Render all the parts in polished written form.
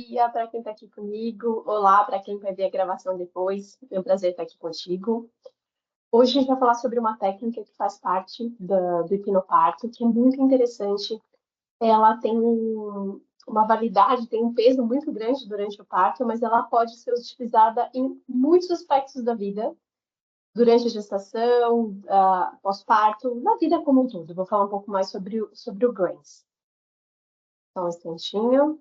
Dia para quem está aqui comigo. Olá para quem vai ver a gravação depois. É um prazer estar aqui contigo. Hoje a gente vai falar sobre uma técnica que faz parte do hipnoparto, que é muito interessante. Ela tem uma validade, tem um peso muito grande durante o parto, mas ela pode ser utilizada em muitos aspectos da vida, durante a gestação, pós-parto, na vida como um todo. Vou falar um pouco mais sobre o Grace. Só um instantinho.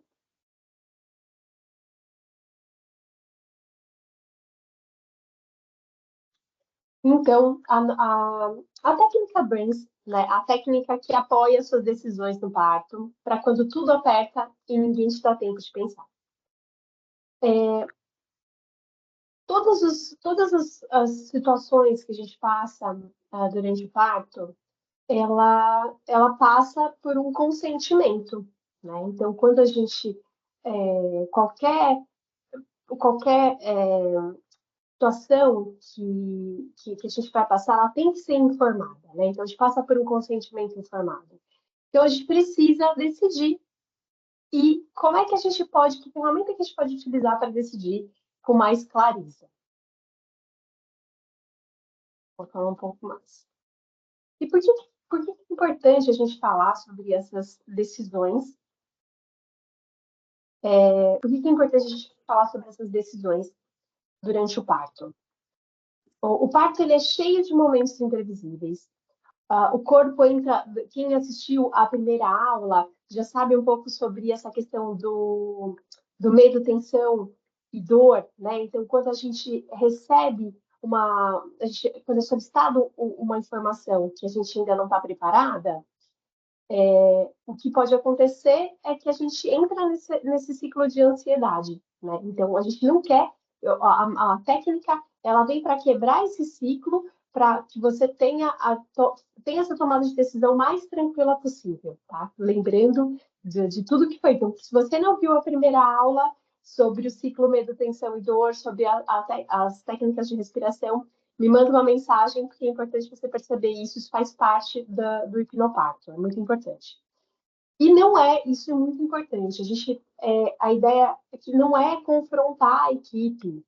Então, a técnica Brains, né, a técnica que apoia suas decisões no parto, para quando tudo aperta e ninguém te dá tempo de pensar. Todas as situações que a gente passa durante o parto, ela passa por um consentimento, né? Então, quando a gente, qualquer situação que a gente vai passar, ela tem que ser informada, né? Então, a gente passa por um consentimento informado. Então, a gente precisa decidir. E como é que a gente pode, que ferramenta que a gente pode utilizar para decidir com mais clareza? Vou falar um pouco mais. E por que é importante a gente falar sobre essas decisões? Por que é importante a gente falar sobre essas decisões durante o parto? O parto ele é cheio de momentos imprevisíveis. O corpo entra. Quem assistiu à primeira aula já sabe um pouco sobre essa questão do medo, tensão e dor, né? Então, quando a gente recebe quando é solicitado uma informação que a gente ainda não está preparada, o que pode acontecer é que a gente entra nesse ciclo de ansiedade, né? Então, a gente não quer. A técnica, ela vem para quebrar esse ciclo, para que você tenha essa tomada de decisão mais tranquila possível, tá? Lembrando de tudo que foi. Então, se você não viu a primeira aula sobre o ciclo medo, tensão e dor, sobre as técnicas de respiração, me manda uma mensagem, porque é importante você perceber isso, isso faz parte do hipnoparto, é muito importante. E não é, isso é muito importante, a ideia é que não é confrontar a equipe,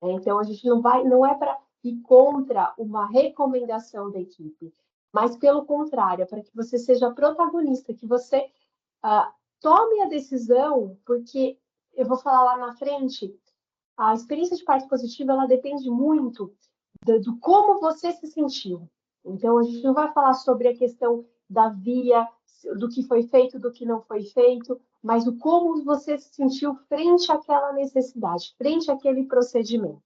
né? Então a gente não é para ir contra uma recomendação da equipe, mas pelo contrário, é para que você seja protagonista, que você ah, tome a decisão, porque eu vou falar lá na frente, a experiência de parto positiva, ela depende muito do como você se sentiu. Então, a gente não vai falar sobre a questão da via, do que foi feito, do que não foi feito, mas o como você se sentiu frente àquela necessidade, frente àquele procedimento,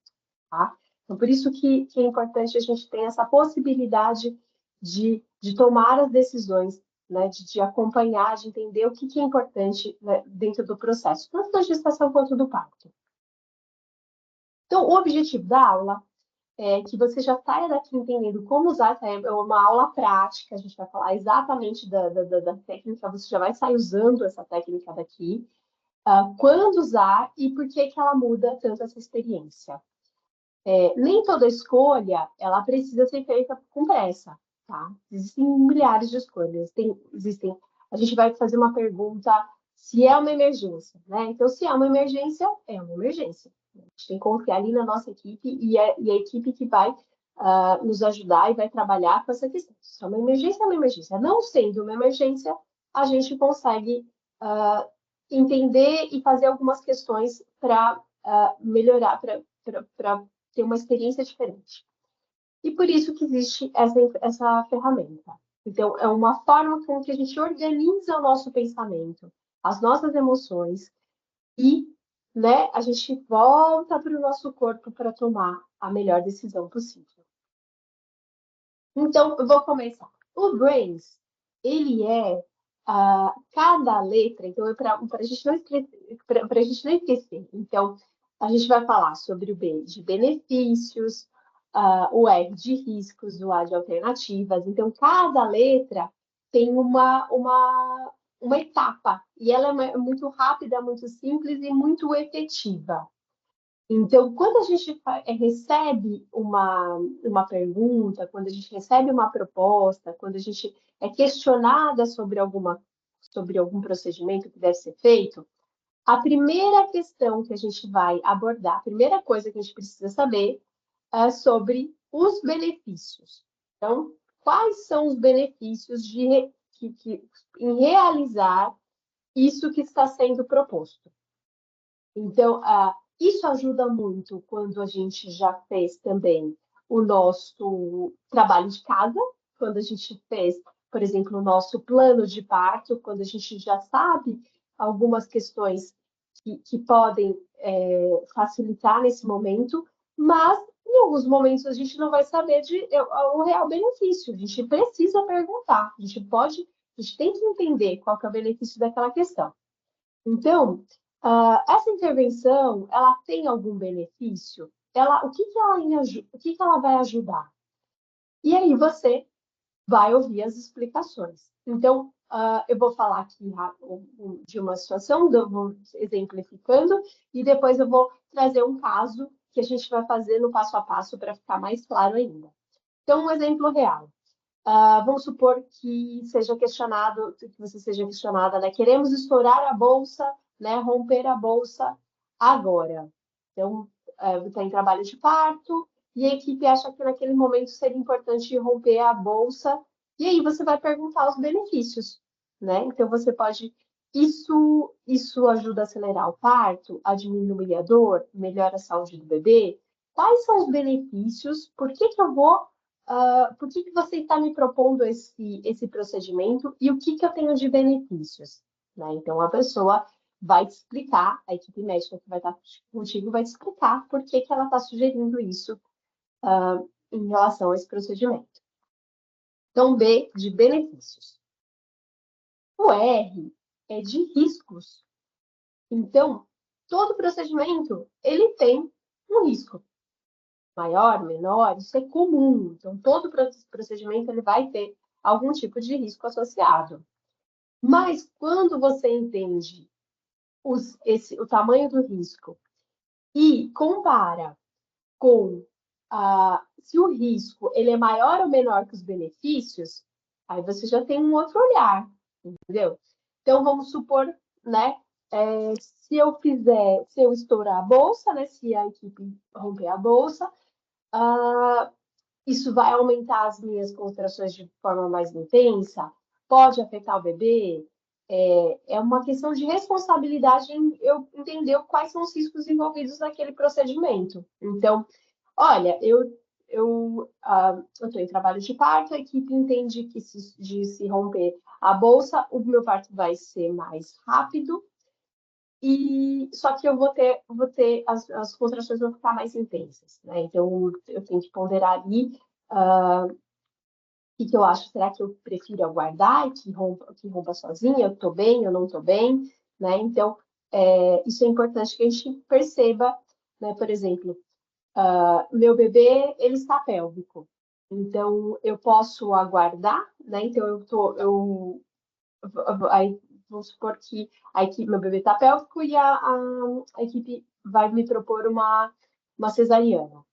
tá? Então, por isso que é importante a gente ter essa possibilidade de tomar as decisões, né, de acompanhar, de entender o que é importante, né, dentro do processo, tanto da gestação quanto do parto. Então, o objetivo da aula que você já saia daqui entendendo como usar, é uma aula prática, a gente vai falar exatamente da técnica, você já vai sair usando essa técnica daqui, quando usar e por que ela muda tanto essa experiência. Nem toda escolha, ela precisa ser feita com pressa, tá? Existem milhares de escolhas, a gente vai fazer uma pergunta se é uma emergência, né? Então, se é uma emergência, é uma emergência. A gente tem que confiar ali na nossa equipe e a equipe que vai nos ajudar e vai trabalhar com essa questão. Se é uma emergência, é uma emergência. Não sendo uma emergência, a gente consegue entender e fazer algumas questões para melhorar, para ter uma experiência diferente. E por isso que existe essa ferramenta. Então, é uma forma com que a gente organiza o nosso pensamento, as nossas emoções e, né, a gente volta para o nosso corpo para tomar a melhor decisão possível. Então, eu vou começar. O Brains, ele é cada letra, então é para a gente não esquecer. Então, a gente vai falar sobre o B de benefícios, o R de riscos, o A de alternativas. Então, cada letra tem uma etapa, e ela é muito rápida, muito simples e muito efetiva. Então, quando a gente recebe uma pergunta, quando a gente recebe uma proposta, quando a gente é questionada sobre algum procedimento que deve ser feito, a primeira questão que a gente vai abordar, a primeira coisa que a gente precisa saber é sobre os benefícios. Então, quais são os benefícios em realizar isso que está sendo proposto? Então, isso ajuda muito quando a gente já fez também o nosso trabalho de casa, quando a gente fez, por exemplo, o nosso plano de parto, quando a gente já sabe algumas questões que podem facilitar nesse momento, mas em alguns momentos a gente não vai saber o real benefício. A gente precisa perguntar, a gente tem que entender qual que é o benefício daquela questão. Então, essa intervenção, ela tem algum benefício? O que ela vai ajudar? E aí você vai ouvir as explicações. Então, eu vou falar aqui de uma situação, vou exemplificando, e depois eu vou trazer um caso que a gente vai fazer no passo a passo para ficar mais claro ainda. Então, um exemplo real. Vamos supor que seja questionado, que você seja questionada, né? Queremos estourar a bolsa, né? Romper a bolsa agora. Então, está em trabalho de parto e a equipe acha que naquele momento seria importante romper a bolsa. E aí você vai perguntar os benefícios, né? Então você pode isso ajuda a acelerar o parto, a diminuir a dor, melhora a saúde do bebê. Quais são os benefícios? Por que eu vou por que você está me propondo esse procedimento e o que eu tenho de benefícios? Né? Então, a pessoa vai te explicar, a equipe médica que vai estar contigo vai te explicar por que ela está sugerindo isso em relação a esse procedimento. Então, B, de benefícios. O R é de riscos. Então, todo procedimento, ele tem um risco. Maior, menor, isso é comum. Então, todo procedimento ele vai ter algum tipo de risco associado. Mas quando você entende o tamanho do risco e compara com se o risco ele é maior ou menor que os benefícios, aí você já tem um outro olhar, entendeu? Então, vamos supor, né? Se eu estourar a bolsa, né? Se a equipe romper a bolsa, isso vai aumentar as minhas contrações de forma mais intensa? Pode afetar o bebê? É uma questão de responsabilidade em eu entender quais são os riscos envolvidos naquele procedimento. Então, olha, eu estou em trabalho de parto, a equipe entende que se romper a bolsa, o meu parto vai ser mais rápido, e só que eu vou ter as contrações vão ficar mais intensas, né? Então eu tenho que ponderar ali o que eu acho. Será que eu prefiro aguardar e que rompa sozinha? Eu estou bem, eu não estou bem, né? Então isso é importante que a gente perceba, né? Por exemplo, meu bebê ele está pélvico, então eu posso aguardar, né? Então aí vamos supor que a equipe, meu bebê está pélvico e a equipe vai me propor uma cesariana.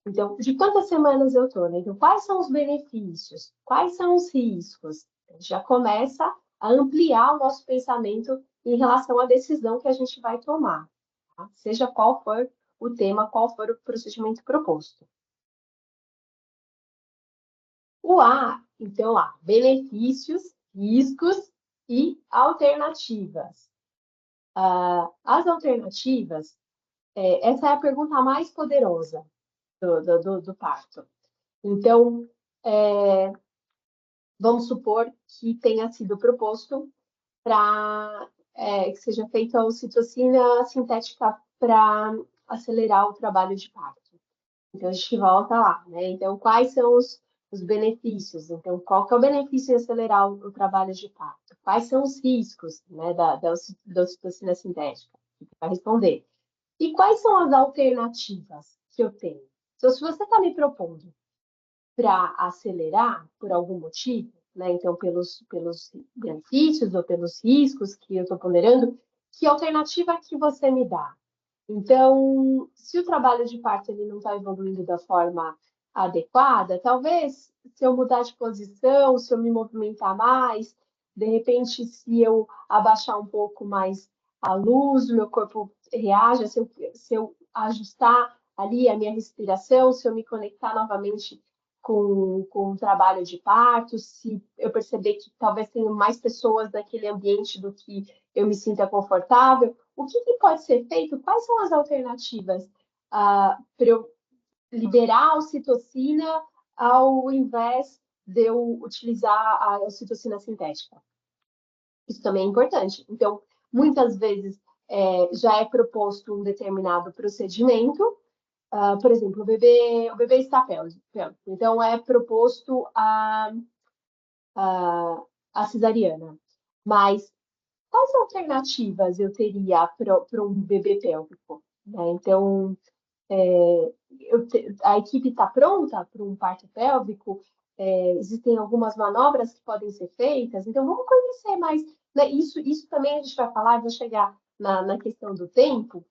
Então, de quantas semanas eu estou, né? Então, quais são os benefícios? Quais são os riscos? Já começa a ampliar o nosso pensamento em relação à decisão que a gente vai tomar, tá? Seja qual for o tema, qual for o procedimento proposto. O A, então, lá, benefícios, riscos e alternativas. As alternativas, essa é a pergunta mais poderosa do parto. Então, vamos supor que tenha sido proposto para que seja feita a ocitocina sintética para acelerar o trabalho de parto. Então, a gente volta lá, né? Então, quais são os benefícios? Então, qual que é o benefício em acelerar o trabalho de parto? Quais são os riscos, né, da ocitocina sintética? Vai responder. E quais são as alternativas que eu tenho? Então, se você está me propondo para acelerar por algum motivo, né? Então, pelos benefícios ou pelos riscos que eu estou ponderando, que alternativa que você me dá? Então, se o trabalho de parto ele não está evoluindo da forma adequada, talvez se eu mudar de posição, se eu me movimentar mais, de repente, se eu abaixar um pouco mais a luz, o meu corpo reaja, se eu ajustar ali a minha respiração, se eu me conectar novamente com o trabalho de parto, se eu perceber que talvez tenha mais pessoas naquele ambiente do que eu me sinta confortável, o que pode ser feito? Quais são as alternativas para eu liberar a ocitocina ao invés de eu utilizar a ocitocina sintética? Isso também é importante. Então, muitas vezes já é proposto um determinado procedimento. Por exemplo, o bebê está pélvico. Então, é proposto a cesariana. Mas quais alternativas eu teria para um bebê pélvico? Né? Então, a equipe está pronta para um parto pélvico? Existem algumas manobras que podem ser feitas? Então, vamos conhecer mais. Né? Isso também a gente vai falar, vou chegar na questão do tempo,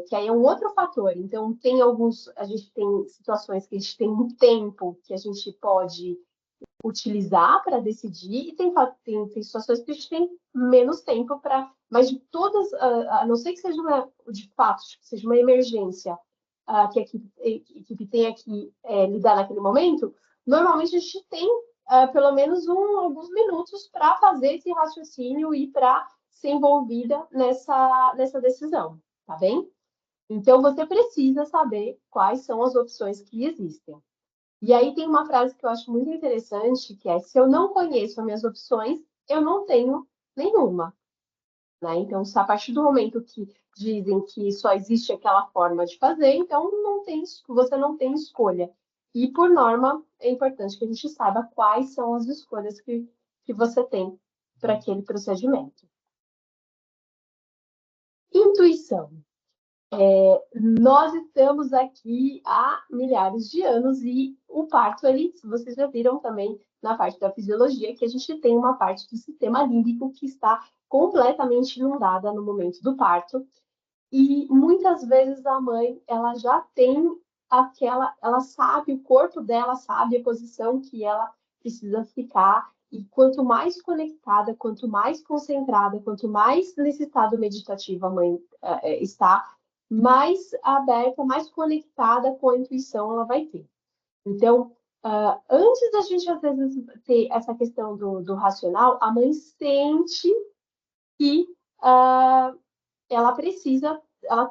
que aí é um outro fator. Então, a gente tem situações que a gente tem um tempo que a gente pode utilizar para decidir, e tem situações que a gente tem menos tempo para. Mas de todas, a não ser que seja de fato, seja uma emergência que a equipe tenha que lidar naquele momento, normalmente a gente tem pelo menos alguns minutos para fazer esse raciocínio e para ser envolvida nessa decisão, tá bem? Então, você precisa saber quais são as opções que existem. E aí tem uma frase que eu acho muito interessante, que é: se eu não conheço as minhas opções, eu não tenho nenhuma. Né? Então, a partir do momento que dizem que só existe aquela forma de fazer, então você não tem escolha. E, por norma, é importante que a gente saiba quais são as escolhas que você tem para aquele procedimento. Intuição. Nós estamos aqui há milhares de anos e o parto, vocês já viram também na parte da fisiologia que a gente tem uma parte do sistema límbico que está completamente inundada no momento do parto. E muitas vezes a mãe, ela já tem ela sabe, o corpo dela sabe a posição que ela precisa ficar. E quanto mais conectada, quanto mais concentrada, quanto mais nesse estado meditativo a mãe está, mais aberta, mais conectada com a intuição ela vai ter. Então, antes da gente, às vezes, ter essa questão do racional, a mãe sente que ela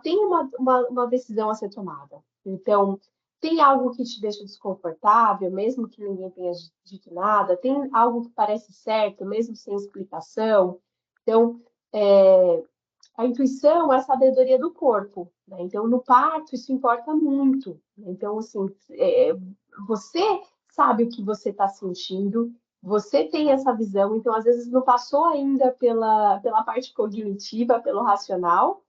tem uma decisão a ser tomada. Então, tem algo que te deixa desconfortável, mesmo que ninguém tenha dito nada, tem algo que parece certo, mesmo sem explicação. Então, a intuição é a sabedoria do corpo. Né? Então, no parto, isso importa muito. Então, assim, você sabe o que você está sentindo, você tem essa visão, então, às vezes, não passou ainda pela parte cognitiva, pelo racional,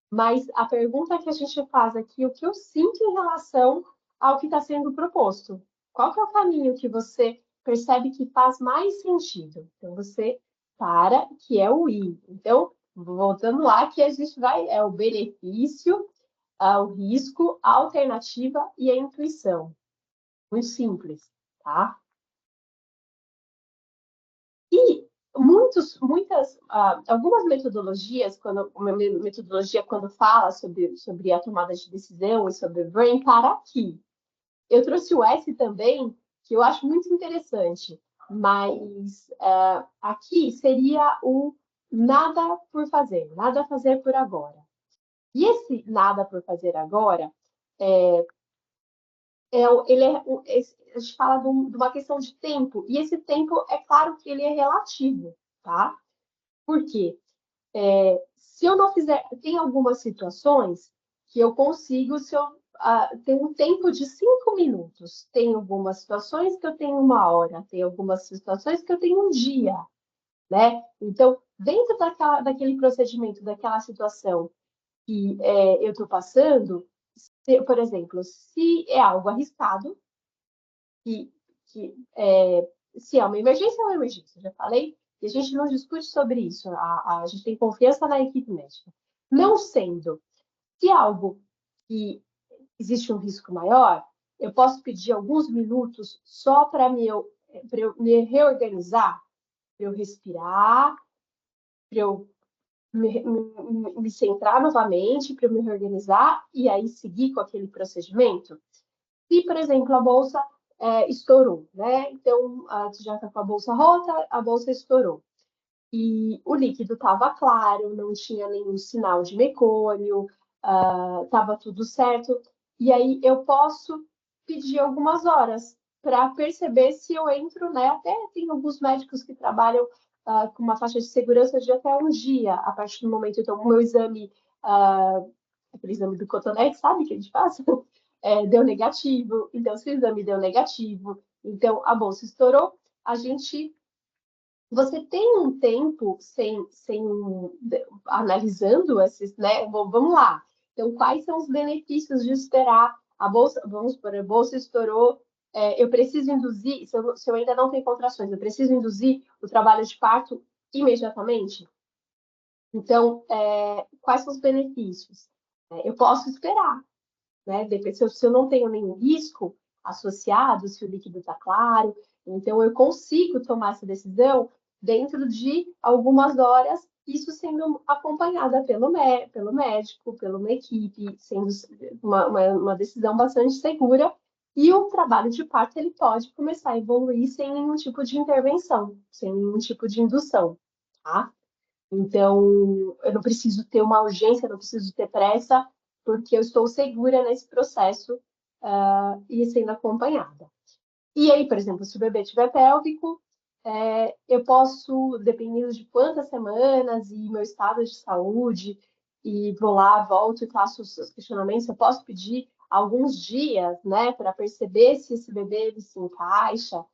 mas a pergunta que a gente faz aqui, o que eu sinto em relação ao que está sendo proposto? Qual que é o caminho que você percebe que faz mais sentido? Então, você para, que é o I. Então, voltando lá, que a gente é o benefício, o risco, a alternativa e a intuição. Muito simples, tá? E algumas metodologias, uma metodologia quando fala sobre a tomada de decisão e sobre brain, para aqui. Eu trouxe o S também, que eu acho muito interessante, mas aqui seria o nada por fazer, nada a fazer por agora. E esse nada por fazer agora, a gente fala de uma questão de tempo, e esse tempo, é claro que ele é relativo, tá? Por quê? Se eu não fizer, tem algumas situações que eu consigo, se eu tenho um tempo de 5 minutos, tem algumas situações que eu tenho 1 hora, tem algumas situações que eu tenho um dia, né? Então, dentro daquele procedimento, daquela situação que eu estou passando, por exemplo, se é algo arriscado, que, se é uma emergência, é uma emergência, já falei, e a gente não discute sobre isso, a gente tem confiança na equipe médica. Não sendo, se é algo que existe um risco maior, eu posso pedir alguns minutos só para eu me reorganizar, para eu respirar, para eu me centrar novamente, para me reorganizar e aí seguir com aquele procedimento? Se, por exemplo, a bolsa estourou, né? Então, já está com a bolsa rota, a bolsa estourou. E o líquido estava claro, não tinha nenhum sinal de mecônio, estava tudo certo. E aí eu posso pedir algumas horas para perceber se eu entro, né? Até tem alguns médicos que trabalham com uma faixa de segurança de até um dia, a partir do momento, então, o meu exame, aquele exame do cotonete, sabe, que a gente faz? Deu negativo, então se o exame deu negativo, então a bolsa estourou, você tem um tempo analisando esses, né? Vamos lá. Então, quais são os benefícios de esperar a bolsa? Vamos supor, a bolsa estourou. Eu preciso induzir, se eu ainda não tenho contrações, eu preciso induzir o trabalho de parto imediatamente? Então, quais são os benefícios? Eu posso esperar, né? Depois, se eu não tenho nenhum risco associado, se o líquido está claro, então eu consigo tomar essa decisão dentro de algumas horas, isso sendo acompanhada pelo médico, pela uma equipe, sendo uma decisão bastante segura, e o trabalho de parto ele pode começar a evoluir sem nenhum tipo de intervenção, sem nenhum tipo de indução, tá? Então, eu não preciso ter uma urgência, não preciso ter pressa, porque eu estou segura nesse processo e sendo acompanhada. E aí, por exemplo, se o bebê tiver pélvico, eu posso, dependendo de quantas semanas e meu estado de saúde, e vou lá, volto e faço os questionamentos, eu posso pedir alguns dias, né, para perceber se esse bebê ele se encaixa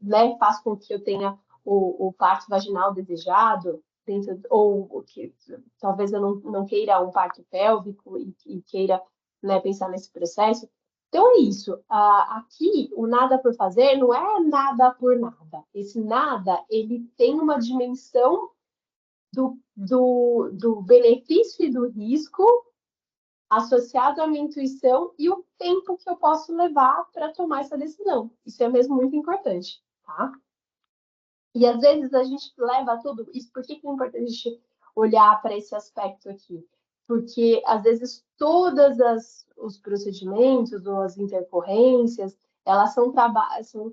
né, faz com que eu tenha o parto vaginal desejado, ou que talvez eu não queira um parto pélvico e queira, né, pensar nesse processo. Então é isso. Aqui, o nada por fazer não é nada por nada. Esse nada, ele tem uma dimensão do benefício e do risco associado à minha intuição e o tempo que eu posso levar para tomar essa decisão. Isso é mesmo muito importante, tá? E às vezes a gente leva tudo isso. Por que é importante a gente olhar para esse aspecto aqui? Porque às vezes os procedimentos ou as intercorrências, elas são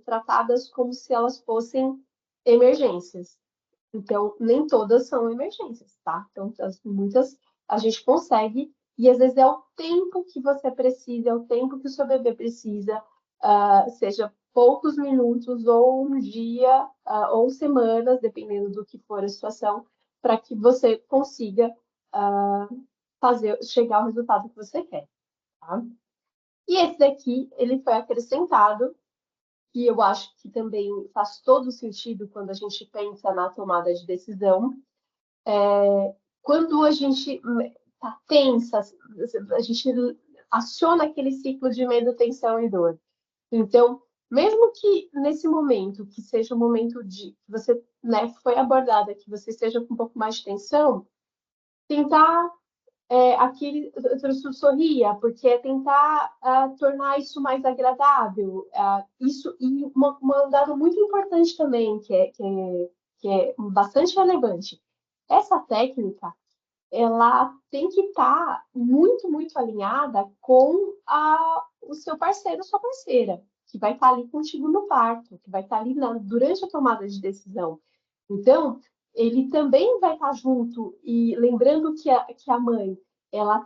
tratadas como se elas fossem emergências. Então, nem todas são emergências, tá? Então, muitas a gente consegue, e às vezes é o tempo que você precisa, é o tempo que o seu bebê precisa, seja poucos minutos, ou um dia, ou semanas, dependendo do que for a situação, para que você consiga chegar ao resultado que você quer, tá? E esse daqui, ele foi acrescentado, e eu acho que também faz todo sentido quando a gente pensa na tomada de decisão. Quando a gente está tensa, a gente aciona aquele ciclo de medo, tensão e dor. Então, mesmo que nesse momento, que seja um momento que você, né, foi abordada, que você esteja com um pouco mais de tensão, tentar sorria, porque é tentar tornar isso mais agradável. Isso, e um dado muito importante também, que é bastante relevante. Essa técnica, ela tem que estar muito, muito alinhada com o seu parceiro, sua parceira, que vai estar ali contigo no parto, que vai estar ali durante a tomada de decisão. Então, ele também vai estar junto e lembrando que a mãe, ela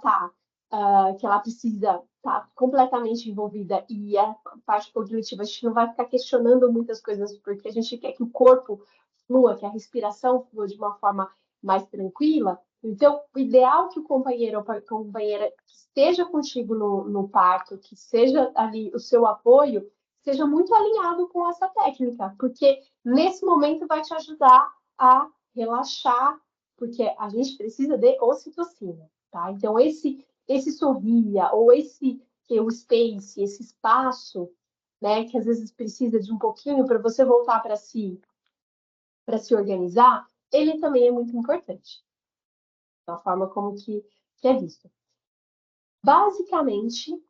que ela precisa estar completamente envolvida e a parte cognitiva, a gente não vai ficar questionando muitas coisas, porque a gente quer que o corpo flua, que a respiração flua de uma forma mais tranquila. Então, o ideal é que o companheiro ou a companheira que esteja contigo no parto, que seja ali o seu apoio, seja muito alinhado com essa técnica, porque nesse momento vai te ajudar a relaxar, porque a gente precisa de ocitocina, tá? Então, esse sorria, ou o space, esse espaço, né, que às vezes precisa de um pouquinho para você voltar para se organizar, ele também é muito importante, da forma como que é visto. Basicamente,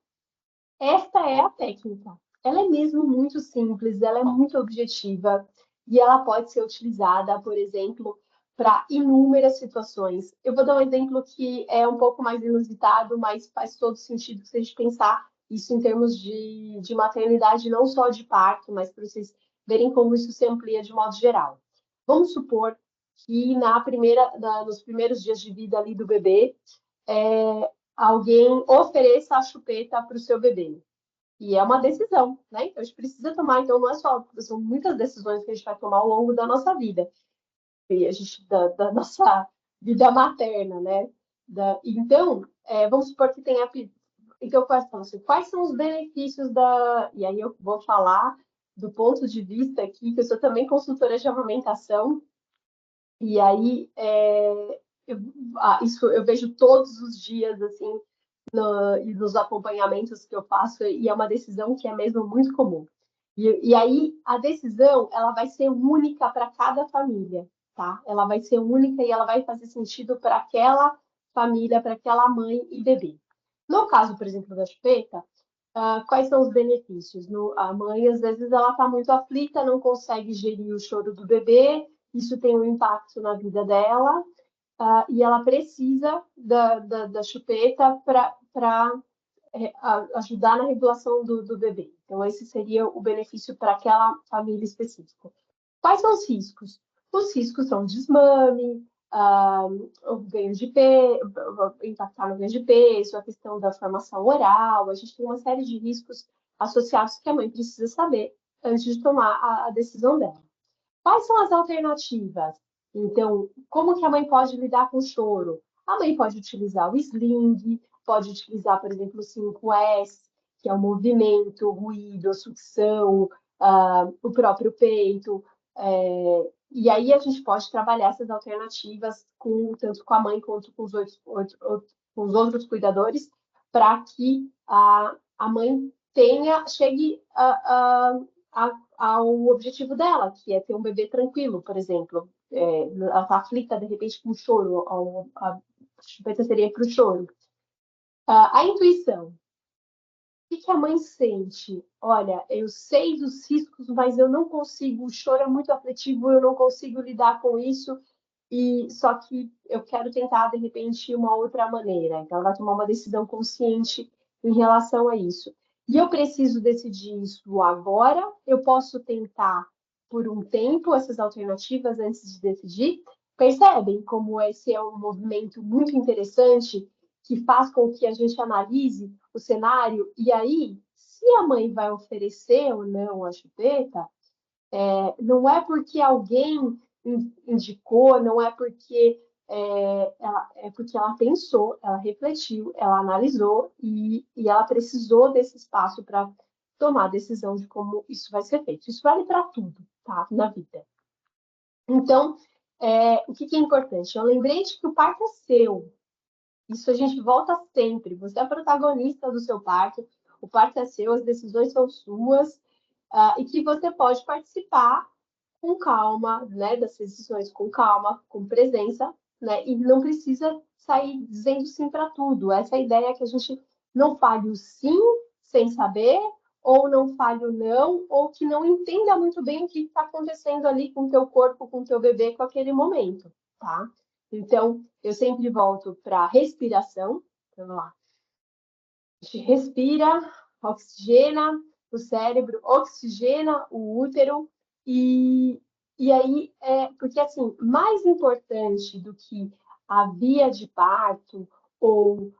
esta é a técnica. Ela é mesmo muito simples, ela é muito objetiva, e ela pode ser utilizada, por exemplo, para inúmeras situações. Eu vou dar um exemplo que é um pouco mais inusitado, mas faz todo sentido se a gente pensar isso em termos de maternidade, não só de parto, mas para vocês verem como isso se amplia de modo geral. Vamos supor que nos primeiros dias de vida ali do bebê, alguém ofereça a chupeta para o seu bebê. E é uma decisão, né? Então a gente precisa tomar, então não é só, são muitas decisões que a gente vai tomar ao longo da nossa vida, e a gente, da nossa vida materna, né? Então, vamos supor que tenha. Então, quais são os benefícios da. E aí eu vou falar do ponto de vista aqui, que eu sou também consultora de amamentação, e aí isso eu vejo todos os dias, assim, e nos acompanhamentos que eu faço, e é uma decisão que é mesmo muito comum. E aí a decisão ela vai ser única para cada família, tá? Ela vai ser única e ela vai fazer sentido para aquela família, para aquela mãe e bebê. No caso, por exemplo, da chupeta, quais são os benefícios? A mãe, às vezes, ela está muito aflita, não consegue gerir o choro do bebê, isso tem um impacto na vida dela, e ela precisa da chupeta para ajudar na regulação do bebê. Então, esse seria o benefício para aquela família específica. Quais são os riscos? Os riscos são desmame, o ganho de peso, impactar no ganho de peso, a questão da formação oral. A gente tem uma série de riscos associados que a mãe precisa saber antes de tomar a decisão dela. Quais são as alternativas? Então, como que a mãe pode lidar com o choro? A mãe pode utilizar o sling, pode utilizar, por exemplo, o 5S, que é o movimento, o ruído, a sucção, o próprio peito. E aí a gente pode trabalhar essas alternativas tanto com a mãe quanto com com os outros cuidadores, para que a mãe chegue ao objetivo dela, que é ter um bebê tranquilo, por exemplo. Ela está aflita, de repente, com choro, a chupeta seria para o choro. A intuição. O que a mãe sente? Olha, eu sei dos riscos, mas eu não consigo, o choro é muito aflitivo, eu não consigo lidar com isso, e só que eu quero tentar, de repente, uma outra maneira. Então, ela vai tomar uma decisão consciente em relação a isso. E eu preciso decidir isso agora, eu posso tentar por um tempo essas alternativas antes de decidir. Percebem como esse é um movimento muito interessante que faz com que a gente analise o cenário, e aí, se a mãe vai oferecer ou não a chupeta, não é porque alguém indicou, não é porque porque ela pensou, ela refletiu, ela analisou e ela precisou desse espaço para tomar a decisão de como isso vai ser feito. Isso vale para tudo, tá? Na vida. Então, o que é importante? É um lembrete que o parto é seu. Isso a gente volta sempre. Você é protagonista do seu parto, o parto é seu, as decisões são suas, e que você pode participar com calma, né, das decisões com calma, com presença, né, e não precisa sair dizendo sim para tudo. Essa é a ideia que a gente não fale o sim sem saber, ou não fale o não, ou que não entenda muito bem o que está acontecendo ali com o teu corpo, com o teu bebê, com aquele momento, tá? Então, eu sempre volto para a respiração. Vamos lá. A gente respira, oxigena o cérebro, oxigena o útero, e aí, porque assim, mais importante do que a via de parto ou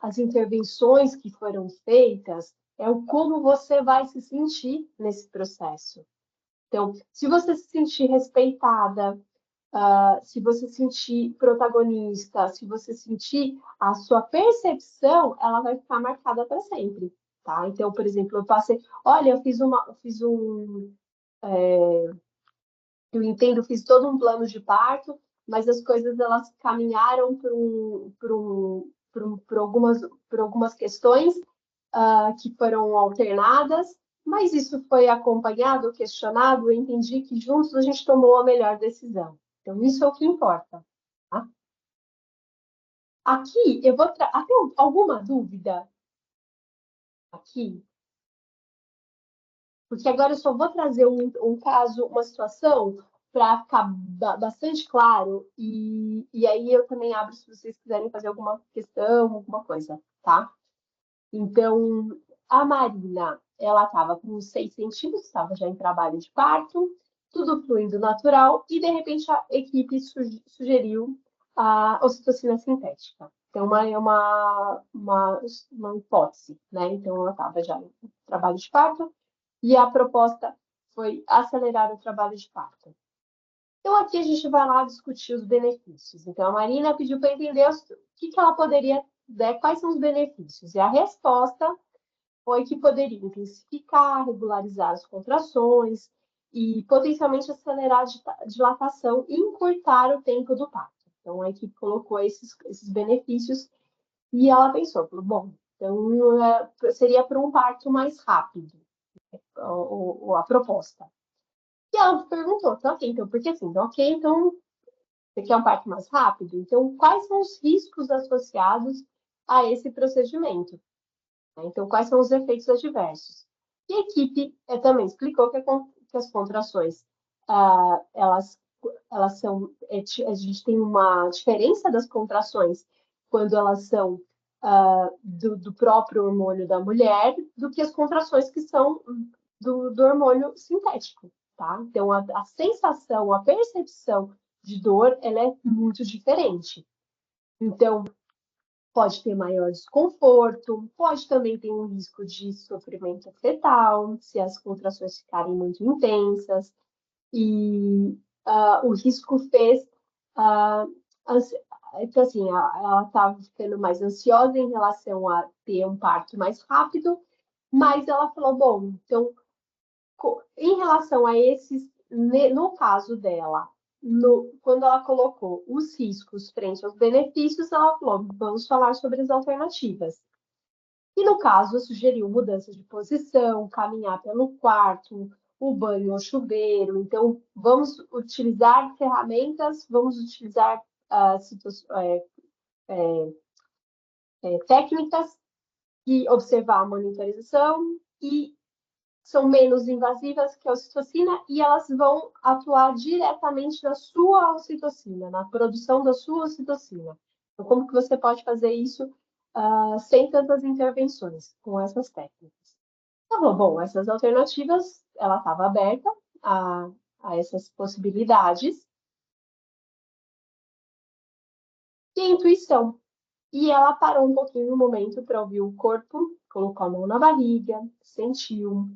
as intervenções que foram feitas, é o como você vai se sentir nesse processo. Então, se você se sentir respeitada, se você sentir protagonista, se você sentir a sua percepção, ela vai ficar marcada para sempre, tá? Então, por exemplo, eu passei, olha, eu entendo, fiz todo um plano de parto, mas as coisas elas caminharam por algumas questões que foram alternadas, mas isso foi acompanhado, questionado, eu entendi que juntos a gente tomou a melhor decisão. Então, isso é o que importa. Tá? Aqui, eu vou trazer. Alguma dúvida? Aqui? Porque agora eu só vou trazer um caso, uma situação, para ficar bastante claro, e aí eu também abro se vocês quiserem fazer alguma questão, alguma coisa, tá? Então, a Marina, ela estava com 6 centímetros, estava já em trabalho de parto, tudo fluindo natural, e de repente a equipe sugeriu a ocitocina sintética. Então, uma hipótese, né? Então, ela estava já em trabalho de parto, e a proposta foi acelerar o trabalho de parto. Então, aqui a gente vai lá discutir os benefícios. Então, a Marina pediu para entender o que ela poderia, né, quais são os benefícios. E a resposta foi que poderia intensificar, regularizar as contrações e potencialmente acelerar a dilatação e encurtar o tempo do parto. Então, a equipe colocou esses benefícios e ela pensou, falou, bom, então seria para um parto mais rápido, a proposta. E ela perguntou, então, ok, então, porque assim, então, ok, então, você quer um parto mais rápido? Então, quais são os riscos associados a esse procedimento? Então, quais são os efeitos adversos? E a equipe também explicou que as contrações, elas são, a gente tem uma diferença das contrações quando elas são do próprio hormônio da mulher do que as contrações que são do hormônio sintético, tá? Então, a sensação, a percepção de dor, ela é muito diferente. Então, pode ter maior desconforto, pode também ter um risco de sofrimento fetal, se as contrações ficarem muito intensas, e o risco fez. Então, assim, ela estava ficando mais ansiosa em relação a ter um parto mais rápido, mas ela falou: bom, então, em relação a esses, no caso dela, quando ela colocou os riscos frente aos benefícios, ela falou: vamos falar sobre as alternativas. E no caso, sugeriu mudança de posição, caminhar pelo quarto, o banho ou chuveiro. Então, vamos utilizar ferramentas, vamos utilizar técnicas e observar a monitorização e são menos invasivas que a ocitocina e elas vão atuar diretamente na sua ocitocina, na produção da sua ocitocina. Então, como que você pode fazer isso sem tantas intervenções com essas técnicas? Tá bom, essas alternativas, ela estava aberta a essas possibilidades. E a intuição. E ela parou um pouquinho no momento para ouvir o corpo, colocou a mão na barriga, sentiu.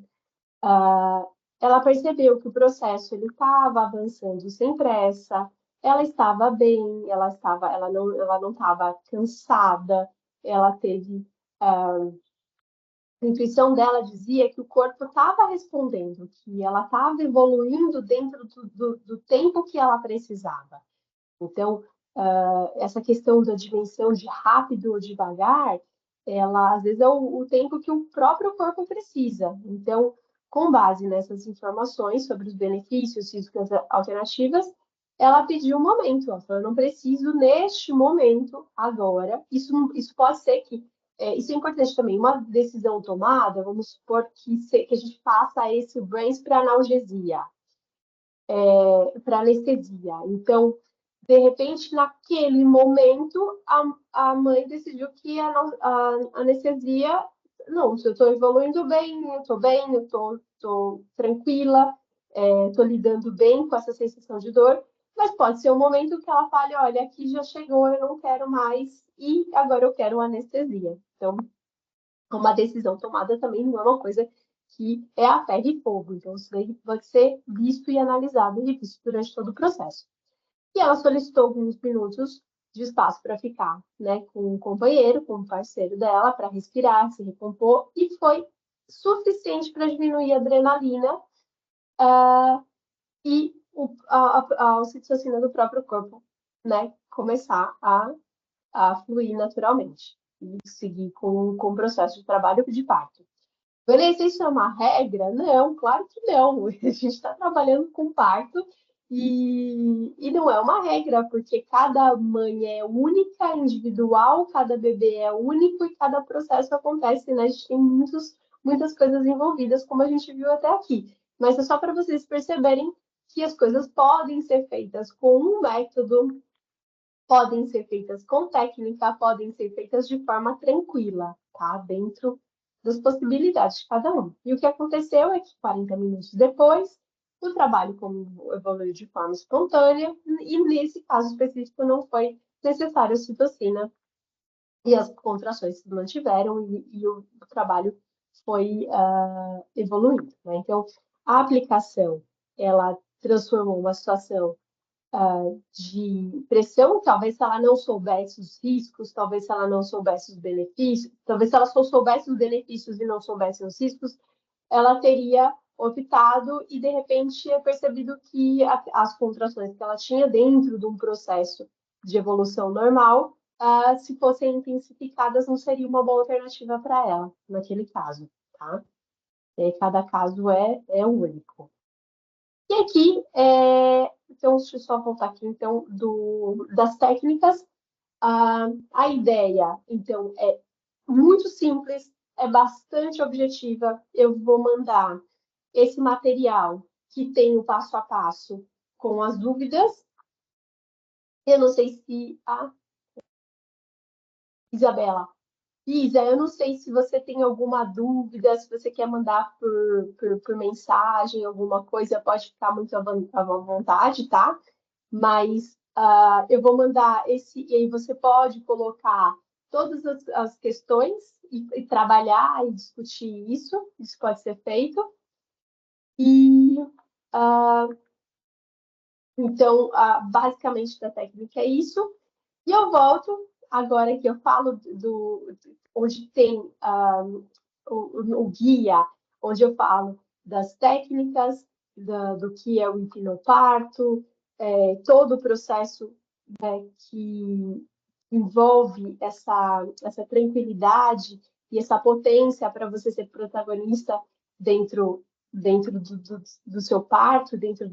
Ela percebeu que o processo ele estava avançando sem pressa, ela estava bem, ela não estava cansada, ela teve a intuição dela dizia que o corpo estava respondendo, que ela estava evoluindo dentro do tempo que ela precisava. Então, essa questão da dimensão de rápido ou devagar, ela às vezes é o tempo que o próprio corpo precisa. Então, com base nessas informações sobre os benefícios e as alternativas, ela pediu um momento. Ela falou: eu não preciso neste momento, agora. Isso pode ser que. Isso é importante também. Uma decisão tomada, vamos supor que a gente faça esse brace para analgesia, para anestesia. Então, de repente, naquele momento, a mãe decidiu que a anestesia, não, se eu estou evoluindo bem, eu estou tranquila, estou lidando bem com essa sensação de dor, mas pode ser um momento que ela fale, olha, aqui já chegou, eu não quero mais, e agora eu quero anestesia. Então, uma decisão tomada também não é uma coisa que é a ferro e fogo. Então, isso daí vai ser visto e analisado e revisto durante todo o processo. E ela solicitou alguns minutos de espaço para ficar, né, com o companheiro, com o parceiro dela, para respirar, se recompor, e foi suficiente para diminuir a adrenalina e a ocitocina do próprio corpo, né, começar a fluir naturalmente e seguir com o processo de trabalho de parto. Beleza, isso é uma regra? Não, claro que não. A gente está trabalhando com parto e não é uma regra, porque cada mãe é única, individual, cada bebê é único e cada processo acontece, né? A gente tem muitas coisas envolvidas, como a gente viu até aqui. Mas é só para vocês perceberem que as coisas podem ser feitas com um método, podem ser feitas com técnica, podem ser feitas de forma tranquila, tá? Dentro das possibilidades de cada um. E o que aconteceu é que 40 minutos depois, o trabalho evoluiu de forma espontânea e nesse caso específico não foi necessário a citocina e as contrações se mantiveram e o trabalho foi evoluindo, né? Então, a aplicação, ela transformou uma situação de pressão, talvez se ela não soubesse os riscos, talvez se ela não soubesse os benefícios, talvez se ela só soubesse os benefícios e não soubesse os riscos, ela teria optado e, de repente, percebido que as contrações que ela tinha dentro de um processo de evolução normal, se fossem intensificadas, não seria uma boa alternativa para ela, naquele caso, tá? Cada caso é único. E aqui, então, deixa eu só voltar aqui, então, das técnicas. A ideia, então, é muito simples, é bastante objetiva. Eu vou mandar esse material que tem o passo a passo com as dúvidas. Eu não sei se a Isabela. Isa, eu não sei se você tem alguma dúvida, se você quer mandar por mensagem, alguma coisa, pode ficar muito à vontade, tá? Mas eu vou mandar esse, e aí você pode colocar todas as questões e trabalhar e discutir isso pode ser feito. E então, basicamente da técnica é isso. E eu volto agora que eu falo onde tem o guia, onde eu falo das técnicas, do que é o hipnoparto, todo o processo, né, que envolve essa tranquilidade e essa potência para você ser protagonista dentro do seu parto, dentro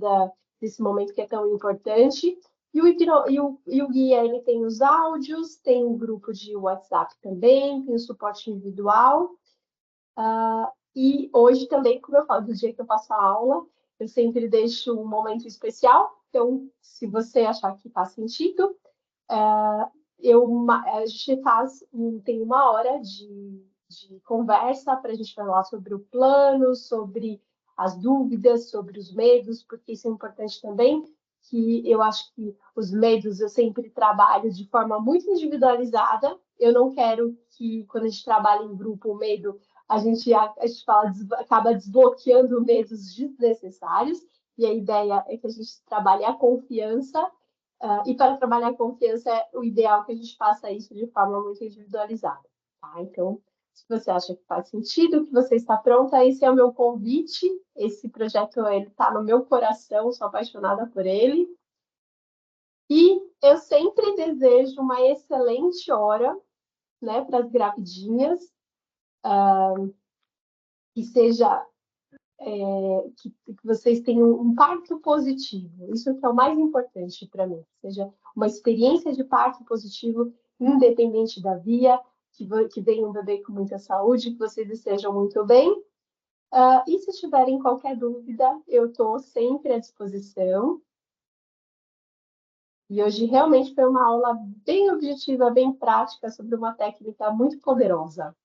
desse momento que é tão importante. E o guia, ele tem os áudios, tem um grupo de WhatsApp também, tem o suporte individual. E hoje também, como eu falo, do dia que eu faço a aula, eu sempre deixo um momento especial. Então, se você achar que faz sentido, a gente tem 1 hora de conversa para a gente falar sobre o plano, sobre as dúvidas, sobre os medos, porque isso é importante também, que eu acho que os medos eu sempre trabalho de forma muito individualizada. Eu não quero que, quando a gente trabalha em grupo, o medo, a gente acaba desbloqueando medos desnecessários, e a ideia é que a gente trabalhe a confiança. E para trabalhar a confiança, é o ideal que a gente faça isso de forma muito individualizada, tá? Então, se você acha que faz sentido, que você está pronta, esse é o meu convite. Esse projeto está no meu coração, sou apaixonada por ele. E eu sempre desejo uma excelente hora, né, para as gravidinhas, que seja que vocês tenham um parto positivo. Isso que é o mais importante para mim. Que seja uma experiência de parto positivo, independente da via, que venha um bebê com muita saúde, que vocês estejam muito bem. E se tiverem qualquer dúvida, eu estou sempre à disposição. E hoje realmente foi uma aula bem objetiva, bem prática, sobre uma técnica muito poderosa.